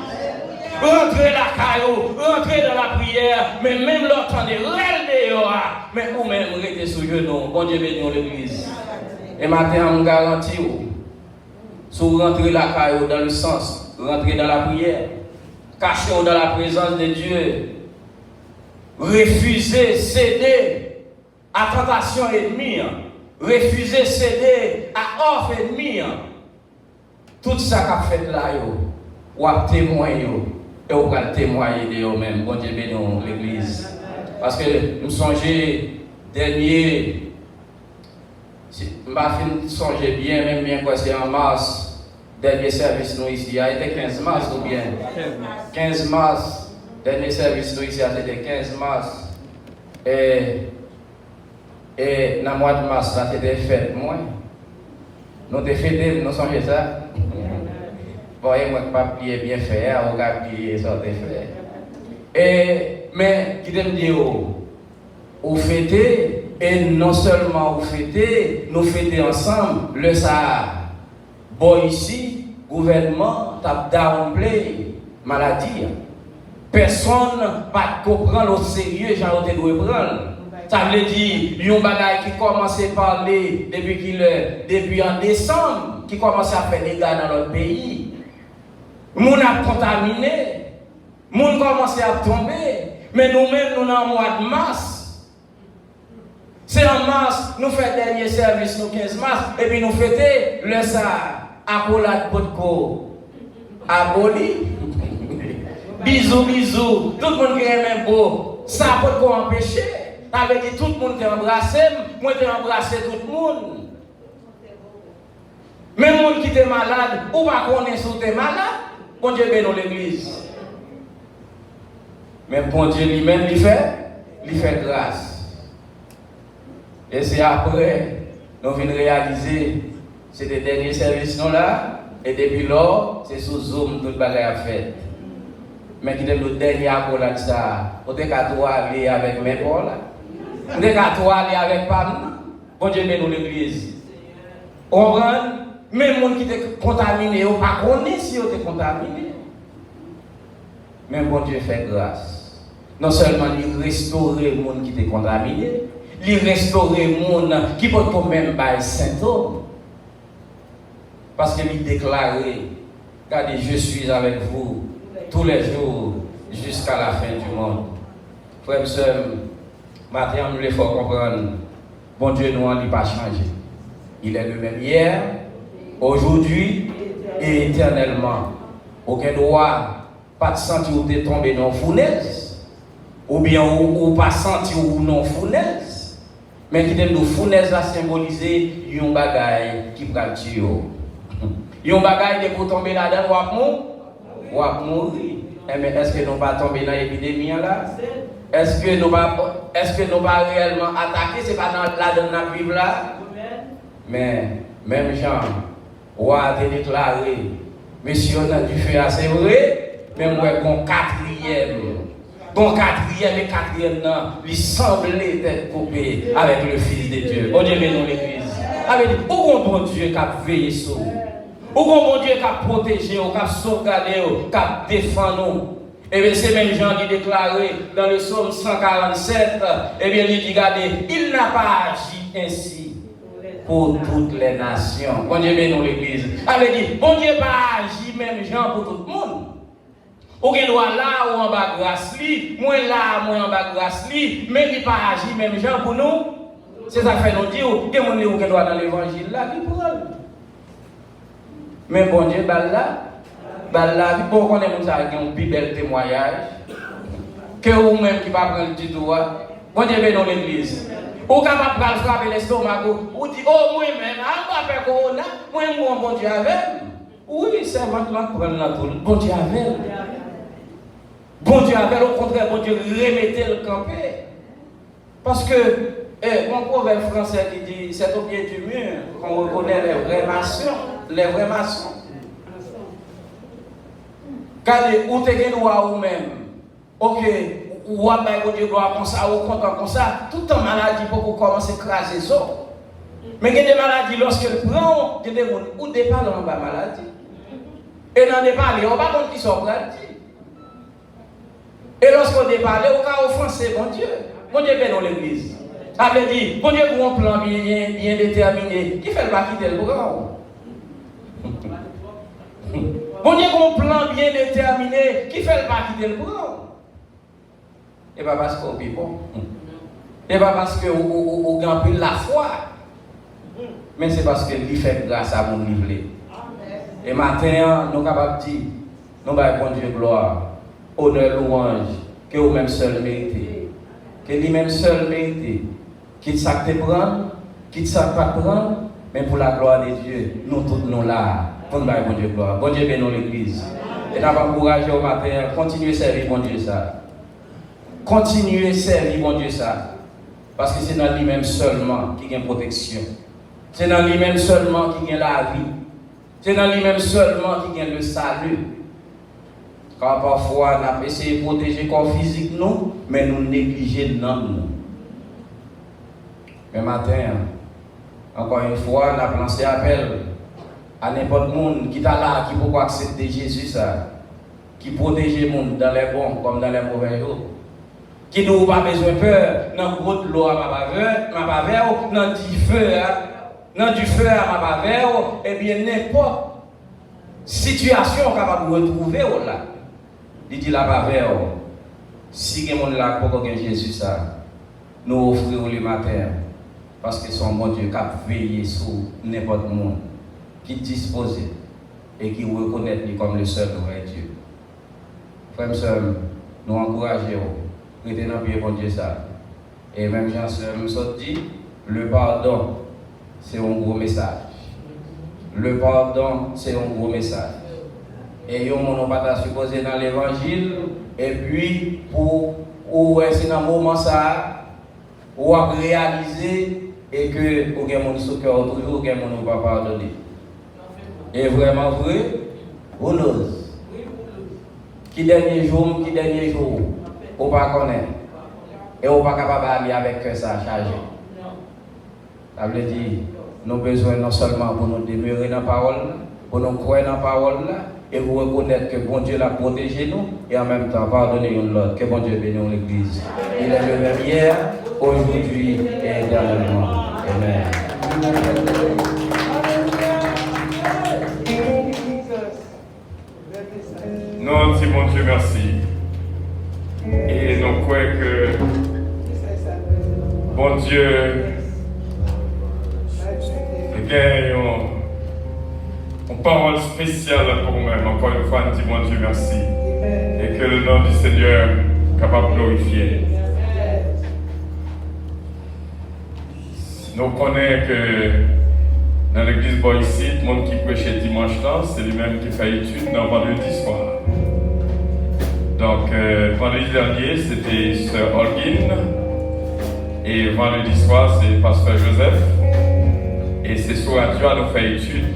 Rentrer la caillou, rentrer dans la prière, mais même l'autre de dehors, mais ou même rester sous genou. Bon Dieu bénisse l'église. Et maintenant, on garantit, si vous rentrez la caillou dans le sens, rentrer dans la prière, cacher dans la présence de Dieu, refuser, céder à tentation ennemie, refuser, céder à offre ennemie. Tout ça qu'a fait là, ou à témoigner, et ou à témoigner de eux-mêmes. Bon Dieu bénisse l'église. Parce que nous songeons dernier, je ne songeais bien, même bien quoi, c'est en mars. Dernier service nous ici, a été 15 mars ou bien 15 mars. Dernier service nous ici, c'était 15 mars. Et dans le mois de mars, ça c'était fête, moi. Nous avons fêté, nous sommes ça. Voyez-moi que papier bien fait, on a papier, ça fait. Mais, qui te dit, vous fêtez, et non seulement vous fêtez, nous fêtons ensemble le Sahara. Bon, ici, gouvernement, t'a downplay maladie. Personne ne comprend au sérieux, j'en ai doit prendre. Ça veut dire, il y a un bagage qui commence à parler depuis en décembre, qui commence à faire des dégâts dans notre pays. Moun a contaminé, moun commence à tomber, Mais nous-mêmes, nous sommes en mois de mars. C'est en mars, nous faisons le dernier service, nous 15 mars, et puis nous fêtons le ça, accolade potko, aboli. Bisous, bisous. Tout le monde qui est même beau. Ça peut pas empêcher. Avec dit tout le monde qui embrassé, moi j'ai embrassé tout le monde. Même monde qui est malade, ou pas connaître si tu es malade, bon Dieu bénit l'église. Mais bon Dieu lui-même, il fait grâce. Et c'est après, nous venons réaliser, c'est les derniers services nous là, et depuis là, c'est sous Zoom toute bagaille à faire. Mais qui est le dernier accolade ça, on est qu'à toi aller avec mes Paul, on est qu'à toi aller avec Pam. Bon Dieu bénit l'église. On comprend? Même les gens qui étaient contaminés, on ne pas connaît si on était contaminé. Mais bon Dieu fait grâce. Non seulement il restaure les gens qui étaient contaminés, il restaure les gens qui peuvent quand même par symptômes. Parce qu'il déclarait, regardez, je suis avec vous tous les jours jusqu'à la fin du monde. Frères et sœurs, maintenant nous les faut comprendre, bon Dieu nous n'a pas changé. Il est le même hier, aujourd'hui et éternellement. Aucun droit, pas de sentir où tu es tombé dans la fournaise, ou bien ou pas sentir où non fournaise, mais qui t'aime de fournaise à symboliser un bagaille qui va tuer. Un bagaille qui pour tomber là-dedans, ou à mourir. Mais est-ce que nous ne pas tomber dans l'épidémie là? Est-ce que nous pas réellement attaquer? Ce n'est pas là-dedans dans vivre là? Mais même Jean, roi a déclaré, monsieur, on a du feu assez vrai, mais moi, bon quatrième. Bon quatrième, non, il semblait être coupé avec le Fils de Dieu. Bon Dieu, bénisse l'église. Avec dit, où est bon Dieu qui a veillé sur nous? Où est bon Dieu qui a protégé, qui a sauvegardé, qui a défendu nous? Et bien, c'est même Jean qui déclarait dans le psaume 147, et bien, il dit, regardez, il n'a pas agi ainsi pour toutes les nations. Bon Dieu, bénisse l'église. Avec dit, bon Dieu pas agi même Jean pour tout le monde. Ou qu'il doit là ou en bas grâce li, moi là, moi en bas grâce li, mais il pas agi même Jean pour nous. C'est ça fait nous dire, des gens qui doit dans l'évangile là, qui pour eux. Mais bon Dieu, là, pour qu'on ait un plus bel témoignage, que vous-même qui va prendre du doigt, bon Dieu, dans l'église. Ou capable de frapper l'estomac, ou dit, oh, moi-même, on va faire corona, moi, bon Dieu avec. Oui, c'est vraiment pour prendre la tour. Bon Dieu avec. Bon Dieu avec, au contraire, bon Dieu remettez le campé. Parce que, mon proverbe français qui dit, c'est au pied du mur qu'on reconnaît les vrais maçons. Les vrais maçons. Regardez, où tu es ou même. Ok, ou à bon Dieu gloire comme ça, ou content comme ça, tout en maladie pour commencer à craser ça. Mais il y a des maladies, lorsqu'elle prend, il y a des gens où départ dans la maladie. Et dans le départ, on ne va pas compte qui sont maladie. Et lorsqu'on départ, on va offenser bon Dieu. Bon Dieu est dans l'église. Ça veut dire, bon Dieu a un plan bien déterminé. Qui fait le pas quitter le programme? Bon Dieu a un plan bien déterminé. Qui fait le pas quitter le programme? Et pas parce qu'on est bon. Et pas parce qu'on gagne la foi. Mais c'est parce qu'il fait grâce à mon livre. Et matin, nous sommes capables de dire, nous avons bon Dieu gloire, honneur, louange, que vous-même seul méritez. Que lui-même seul méritez. Quitte ça que tu prends, quitte ça que pas prendre, mais pour la gloire de Dieu, nous tous nous là, pour nous bon Dieu gloire. Bon Dieu bénit l'église. Et nous avons encouragé au matin, continuez à servir bon Dieu ça. Continuez à servir bon Dieu ça. Parce que c'est dans lui-même seulement qui gagne protection. C'est dans lui-même seulement qui gagne la vie. C'est dans lui-même seulement qui gagne le salut. Car parfois, on a essayé de protéger le corps physique, nous, mais nous négligeons nous. Mais matin, encore une fois, on a lancé appel à n'importe qui est là, qui peut accepter Jésus, ça, qui protège le monde dans les bons comme dans les mauvais jours. Qui n'a pas besoin de peur, dans le gros de l'eau à ma bavère, dans du feu à ma bavère, et bien n'importe situation capable de retrouver là. Il dit la bavère, Si quelqu'un là pour que Jésus ça, nous offrons le matin, parce que son bon Dieu qui a veillé sur n'importe qui monde, qui dispose et qui reconnaît lui comme le seul vrai Dieu. Frères et sœurs, nous encourageons, prêtez dans le pied bon Dieu ça. Et même Jean-Sœur nous dit, le pardon, c'est un gros message. Le pardon, c'est un gros message. Et on n'a pas supposé dans l'évangile, et puis pour c'est dans le moment ça, ou à réaliser et que au gain mon cœur toujours, au gain mon pas pardonner. Et vraiment vrai, on ose. Qui dernier jour, on pas connaître. Et on pas capable d'aller avec ça chargé. Ça veut dire, nous avons besoin non seulement pour nous demeurer dans la parole, pour nous croire dans la parole, et pour reconnaître que bon Dieu l'a protégé nous, et en même temps pardonner l'autre, que bon Dieu bénisse l'Église. Il est le même hier, aujourd'hui et éternellement. Amen. Nous disons bon Dieu merci. Et nous croyons que bon Dieu gagne une parole spéciale pour nous-mêmes. Encore une fois, nous disons bon Dieu merci. Et que le nom du Seigneur soit capable de glorifier. Nous connaissons que dans l'église ici, le monde qui prêchait dimanche, c'est lui-même qui fait étude dans vendredi soir. Donc, vendredi dernier, c'était Sœur Holguin. Et vendredi soir, c'est Pasteur Joseph. Et c'est sur radio à nous faire étude.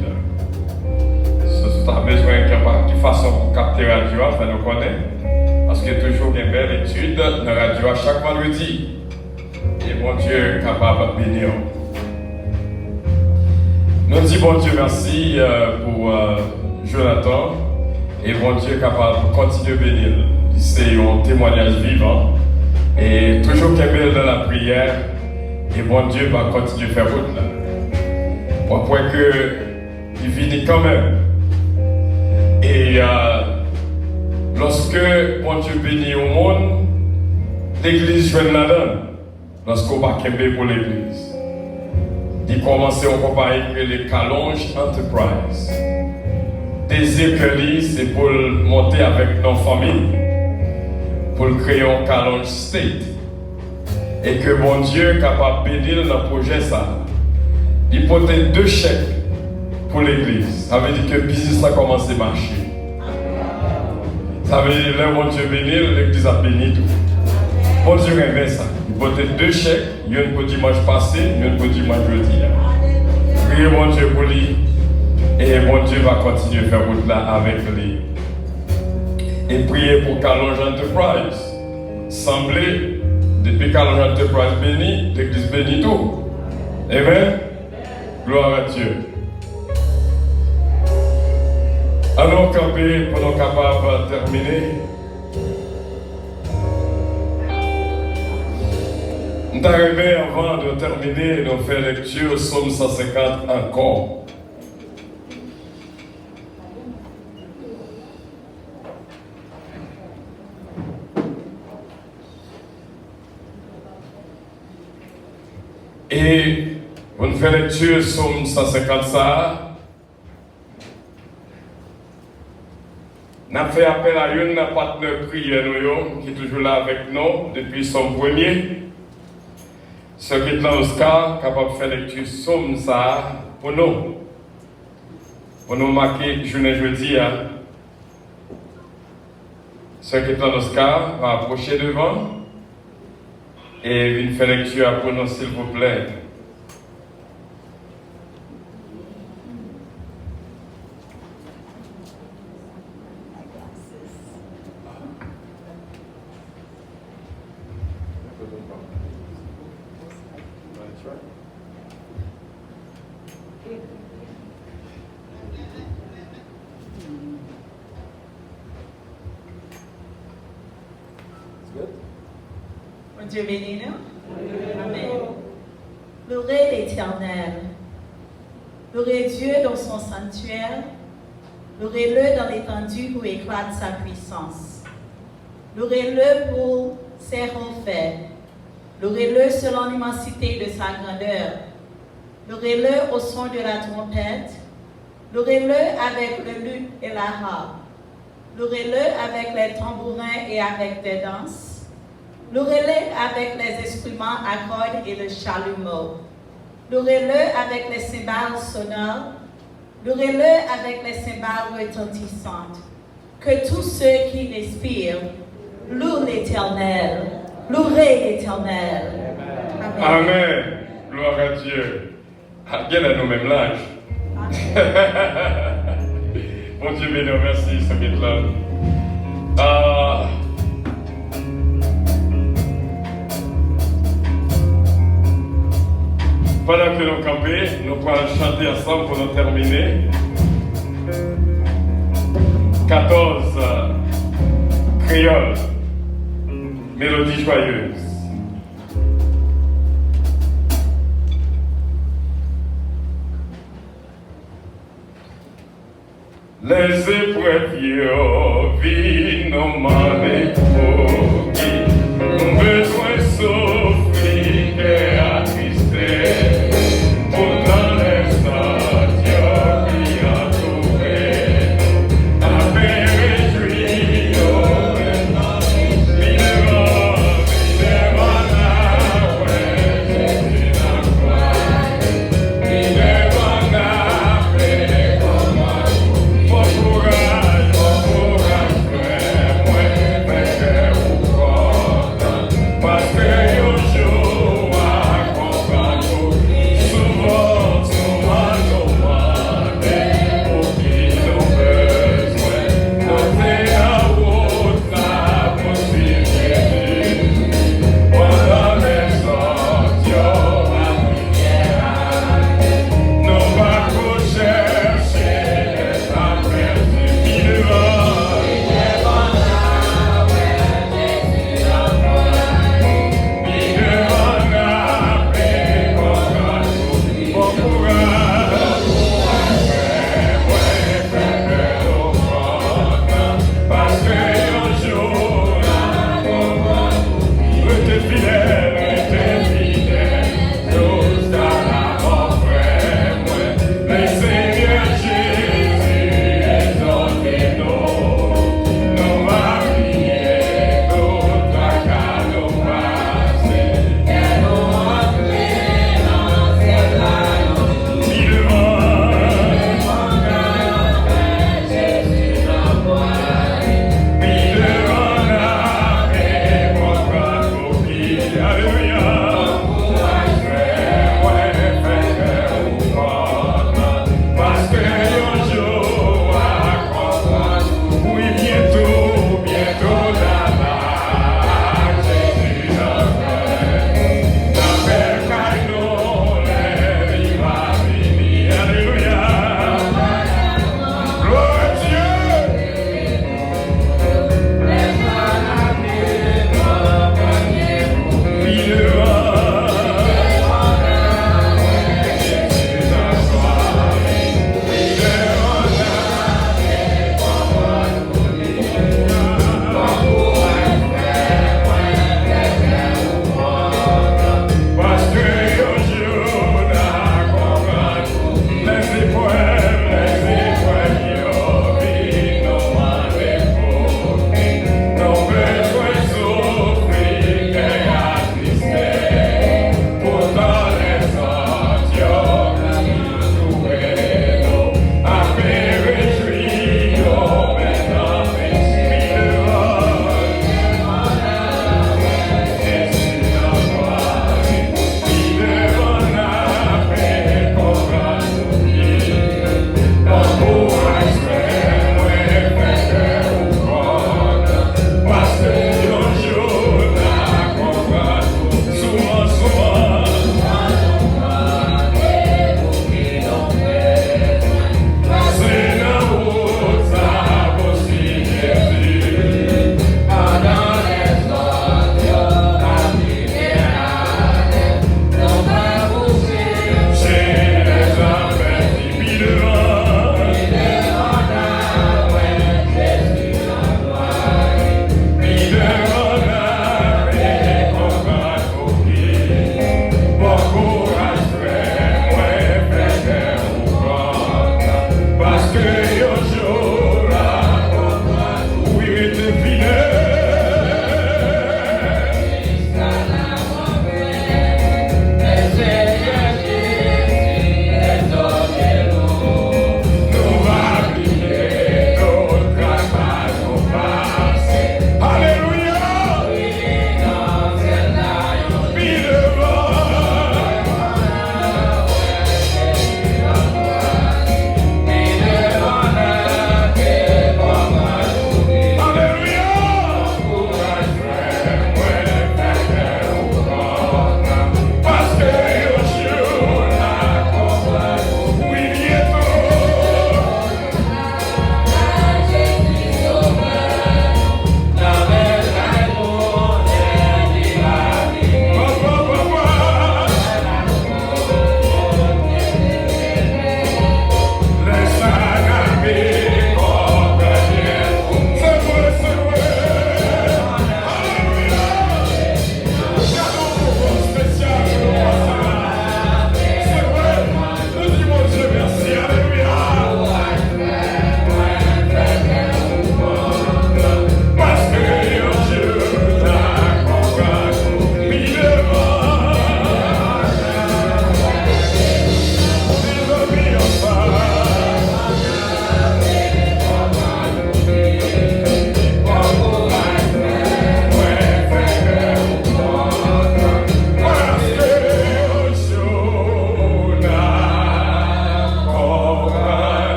Si tu as besoin de façon pour capter radio, ça nous connaît. Parce qu'il y a toujours une belle étude dans la radio à chaque vendredi. Et mon Dieu est capable de bénir. Nous disons bon Dieu merci pour Jonathan. Et bon Dieu est capable de continuer à bénir. C'est un témoignage vivant. Et toujours qu'il est dans la prière. Et bon Dieu va continuer à faire route là. Au point qu'il finit quand même. Et lorsque bon Dieu bénit au monde, l'église joue la donne. Lorsqu'on va kembe pour l'église. Il commence à comparer les Calonge Enterprise. Désir que lui, c'est pour monter avec nos familles, pour créer un Calonge State. Et que bon Dieu est capable de bénir dans le projet ça. Il porte 2 chèques pour l'église. Ça veut dire que le business a commencé à marcher. Ça veut dire que là, bon Dieu bénit, l'église a béni tout. Bon Dieu aime ça. Il porte 2 chèques, il y a une pour dimanche passé, il y a une pour dimanche jeudi. Priez bon Dieu pour lui. Et bon Dieu va continuer à faire route là avec lui. Et priez pour Calonge Enterprise. Semblez, depuis Calonge Enterprise béni, l'église bénit tout. Amen. Gloire à Dieu. Allons camper pour nous capables de terminer. Nous arrivons avant de terminer, nous faisons lecture Psaume 150 encore. Et on fait lecture Psaume 150 ça. On a fait appel à une partenaire prière qui est toujours là avec nous depuis son premier. Ce qui est dans Oscar, capable de faire lecture Psaume ça pour nous. Pour nous marquer journée jeudi. Ce qui est dans Oscar va approcher devant. Et une fait lecture pour nous, s'il vous plaît. Dieu bénit nous. Amen. Louez l'Éternel. Louez Dieu dans son sanctuaire. Louez-le dans l'étendue où éclate sa puissance. Louez-le pour ses refaits. Louez-le selon l'immensité de sa grandeur. Louez-le au son de la trompette. Louez-le avec le luth et la harpe. Louez-le avec les tambourins et avec des danses. Louez-le avec les instruments à cordes et le chalumeau. Louez-le avec les cymbales sonores. Louez-le avec les cymbales retentissantes. Que tous ceux qui respirent louent l'Éternel. Louez l'Éternel. Amen. Amen. Gloire à Dieu. Bien à nous-mêmes l'âge. Bon Dieu béni, merci, ça m'est là. Pendant que nous campons, nous allons chanter ensemble pour nous terminer. 14 créoles, mélodie joyeuse. Les épreuves viennent nous maner pour qui nous besoin souffrir et attrister. Pourtant les stadions qui a trouvé nous avaient réjoui nous maintenant. Minéraux, la ouais, Jésus la croix. Minéraux, la paix, Mon courage, frère, moi,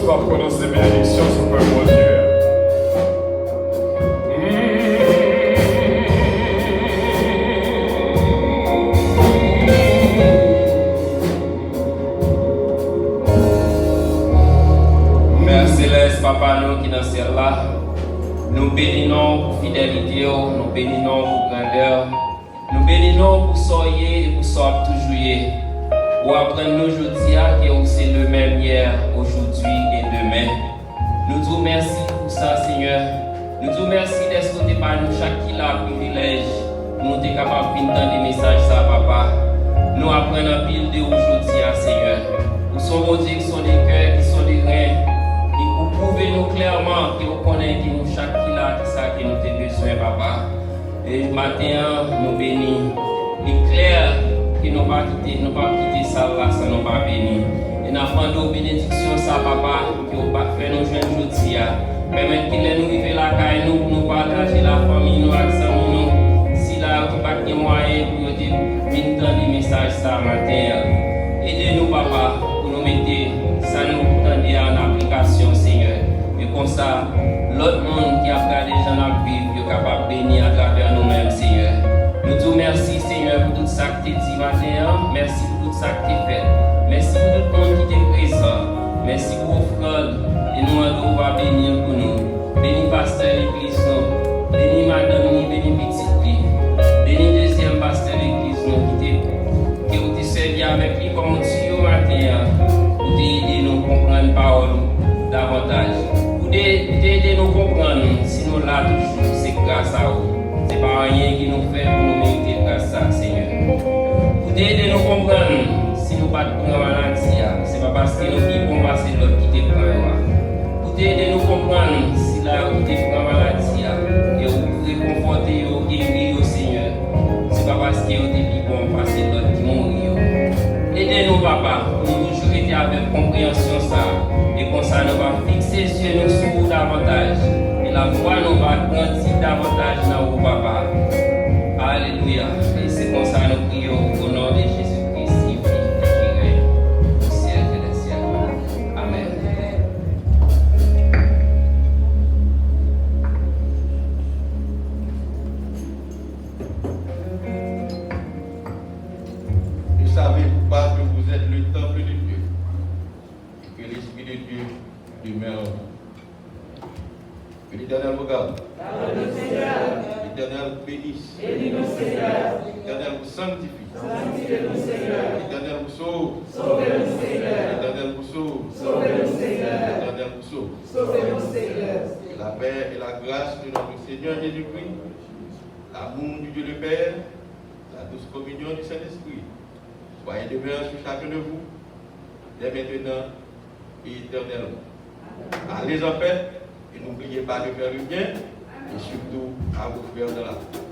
va prononcer des bénédictions sur le peuple de Dieu. Mère Céleste, Papa, nous qui dans ce ciel là, nous bénissons pour fidélité, nous bénissons pour grandeur, nous bénissons pour soyer et pour sortir toujours. Pour apprendre nous aujourd'hui que c'est le même hier, aujourd'hui et demain. Nous disons merci pour ça, Seigneur. Nous disons merci d'être côté par nous, chaque qui a le privilège. Nous sommes capables d'entendre des messages, ça, Papa. Nous apprenons un pile de aujourd'hui, Seigneur. Nous sommes des qui sont des cœurs, qui sont des reins. Et vous prouvez nous clairement que vous connaissez nous, chaque qui a ça que nous avons besoin, Papa. Et ce matin, nous bénissons. Il est clair que nous ne pas quitter ça là, ça nous pas béni. Et nous avons des bénédictions, ça, Papa, que vous pas faire nous joindre aujourd'hui. Permettez qu'il nous arrive la caille, nous, pour nous partager la famille, nous, avec nous. Si là, vous pas de moyens pour nous venir des messages ça matin. Aidez-nous, Papa, pour nous mettre ça nous en application, Seigneur. Et comme ça, l'autre monde qui a regardé les gens à vivre, est capable de bénir à travers nous-mêmes, Seigneur. Nous disons merci, Seigneur, pour tout ça que tu as dit matin. Merci pour tout ça que tu as fait. Merci pour tout le monde qui est présent. Merci pour Fred. Et nous, on va bénir pour nous. Bénis pasteur l'église, nous. Bénis madame, bénis petite. Bénis deuxième pasteur l'église, nous, qui vous servi avec lui comme Dieu au matin. Pour t'aider nous comprendre la parole davantage. Pour t'aider nous comprendre si nous là toujours, c'est grâce à vous. Ce n'est pas rien qui nous fait pour nous mériter grâce à ça, Seigneur. Pour t'aider nous comprendre si nous ne pas de maladie, ce n'est pas parce que nous vivons passer l'autre qui te prend. Pour t'aider nous comprendre si là où tu prends maladie, et vous réconforter, vous guérir au Seigneur. Ce n'est pas parce que vous vivons passer l'autre qui mourir. Aidez-nous, Papa, pour nous toujours être avec compréhension ça. Et comme ça, nous va fixer les yeux nous sur vous davantage. Et la foi nous va grandir davantage dans vous, Papa. Alléluia. Et c'est comme ça nous prions au nom de Jésus-Christ, qui règne au siècle des siècles. Amen. Ne savez-vous pas que vous êtes le temple de Dieu et que l'Esprit de Dieu demeure en vous? Que l'Éternel vous garde. L'Éternel bénisse. L'Éternel vous sanctifie. L'Éternel vous sauve. L'Éternel vous sauve. L'Éternel vous sauve. La paix et la grâce de notre Seigneur Jésus-Christ, l'amour du Dieu le Père, la douce communion du Saint-Esprit, soyez demeurés sur chacun de vous, dès maintenant et éternellement. Allez en paix. Et n'oubliez pas de faire le bien et surtout à vos frères de la paix.